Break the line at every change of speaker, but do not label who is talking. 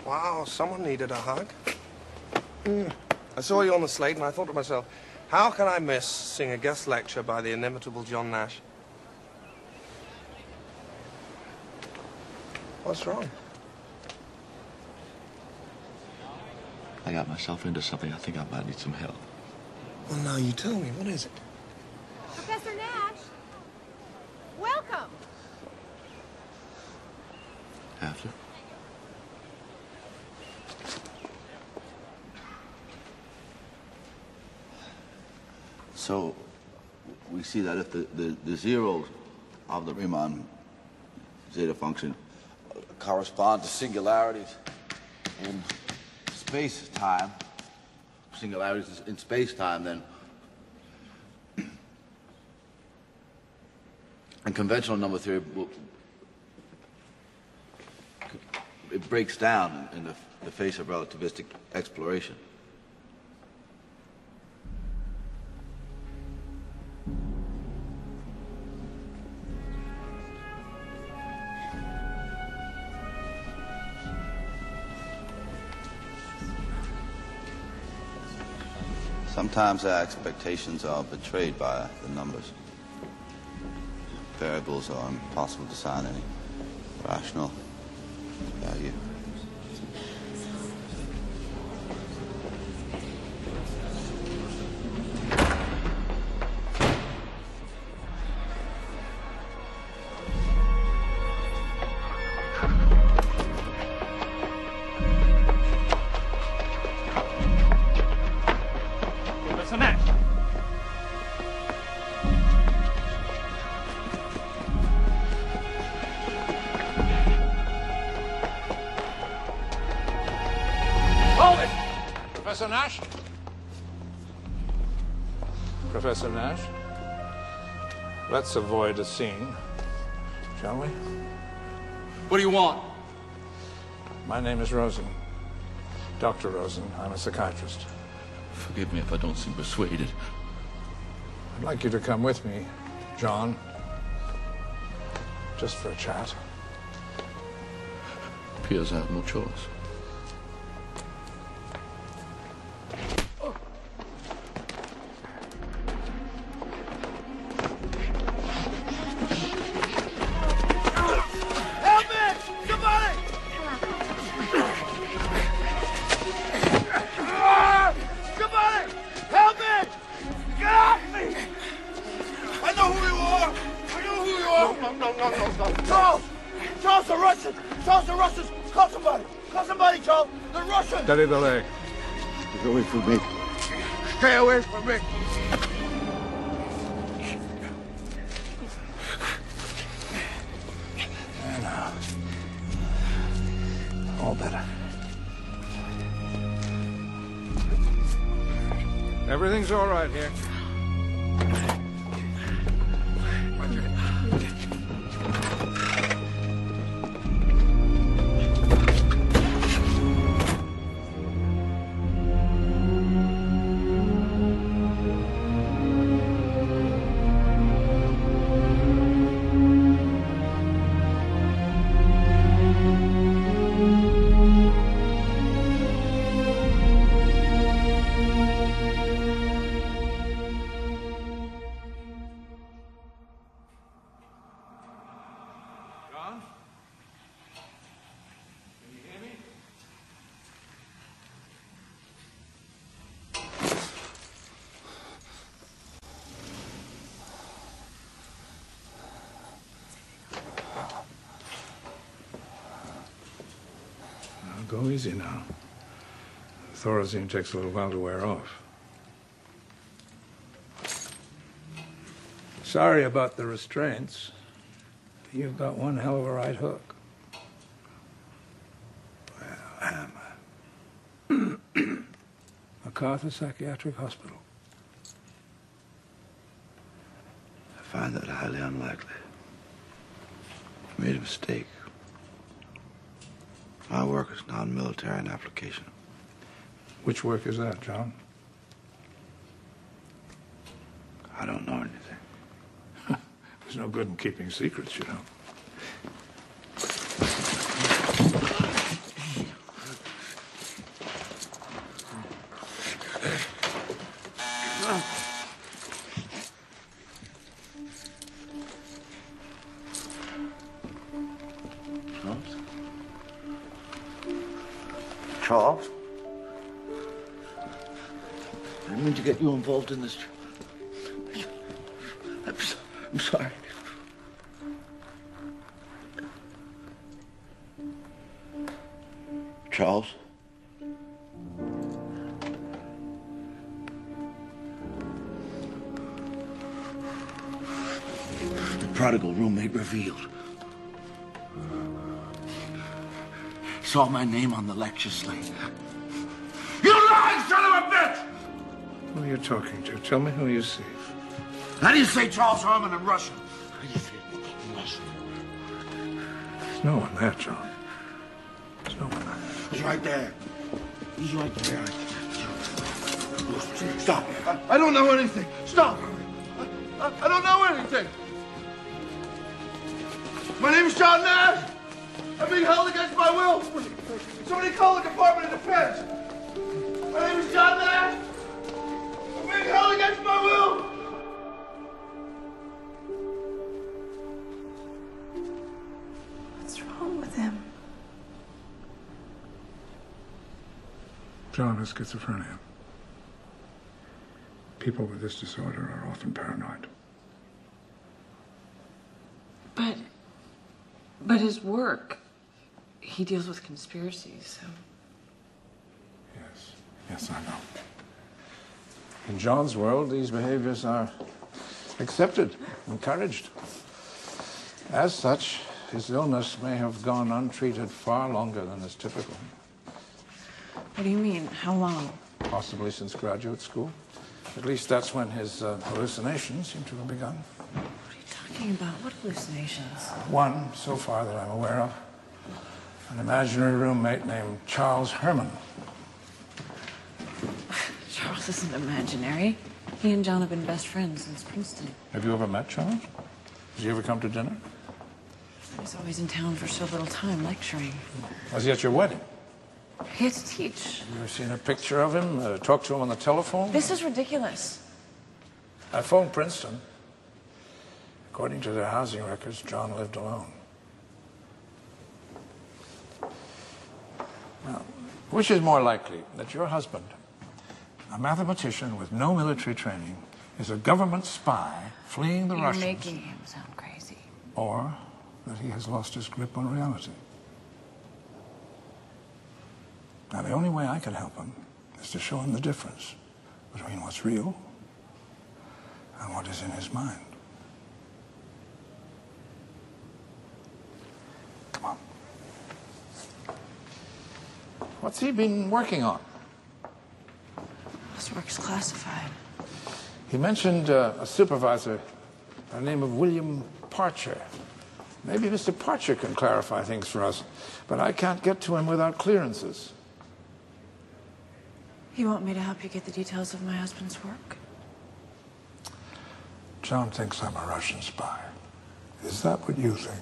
Wow, someone needed a hug. I saw you on the slate and I thought to myself, how can I miss seeing a guest lecture by the inimitable John Nash? What's wrong?
I got myself into something. I think I might need some help.
Well, now you tell me. What is it?
Professor Nash, welcome.
After? So, we see that if the zeros of the Riemann zeta function correspond to singularities in space-time, singularities in space-time, then in conventional number theory, it breaks down in the face of relativistic exploration. Sometimes our expectations are betrayed by the numbers. Variables are impossible to assign any rational value.
Professor Nash? Professor Nash? Let's avoid a scene, shall we?
What do you want?
My name is Rosen. Dr. Rosen. I'm a psychiatrist.
Forgive me if I don't seem persuaded.
I'd like you to come with me, John. Just for a chat.
Appears I have no choice.
Steady the leg.
Get away from me.
Stay away from me.
And all better. Everything's all right here. Go easy now. Thorazine takes a little while to wear off. Sorry about the restraints. You've got one hell of a right hook. Where am I? MacArthur Psychiatric Hospital.
I find that highly unlikely. I made a mistake. My work is non-military in application.
Which work is that, John?
I don't know anything.
There's no good in keeping secrets, you know.
Charles? I didn't mean to get you involved in this. I'm sorry. Charles? The prodigal roommate revealed. Saw my name on the lecture slate. You lying son of a bitch!
Who are you talking to? Tell me who you see.
How do you say Charles Herman in Russian? How do you say it in Russian?
There's no one there, John. There's no one there.
He's right there. He's right there. Stop. I don't know anything. Stop. I don't know anything. My name is John Nash. I'm being held against my will. Somebody call the Department of Defense. My name is John Nash. I'm being held against my will.
What's wrong with him?
John has schizophrenia. People with this disorder are often paranoid.
But his work, he deals with conspiracies, so...
Yes, I know. In John's world, these behaviors are accepted, encouraged. As such, his illness may have gone untreated far longer than is typical.
What do you mean? How long?
Possibly since graduate school. At least that's when his hallucinations seem to have begun.
What are you talking about? What hallucinations?
One, so far that I'm aware of, an imaginary roommate named Charles Herman.
Charles isn't imaginary. He and John have been best friends since Princeton.
Have you ever met Charles? Has he ever come to dinner?
He's always in town for so little time, lecturing.
Was he at your wedding?
He had to teach.
You ever seen a picture of him? Talked to him on the telephone?
This is ridiculous.
I phoned Princeton. According to their housing records, John lived alone. Now, which is more likely, that your husband, a mathematician with no military training, is a government spy fleeing the Russians?
You're making him sound crazy.
Or that he has lost his grip on reality? Now, the only way I can help him is to show him the difference between what's real and what is in his mind. Come on. What's he been working on?
His work's classified.
He mentioned a supervisor by the name of William Parcher. Maybe Mr. Parcher can clarify things for us, but I can't get to him without clearances.
You want me to help you get the details of my husband's work?
John thinks I'm a Russian spy. Is that what you think?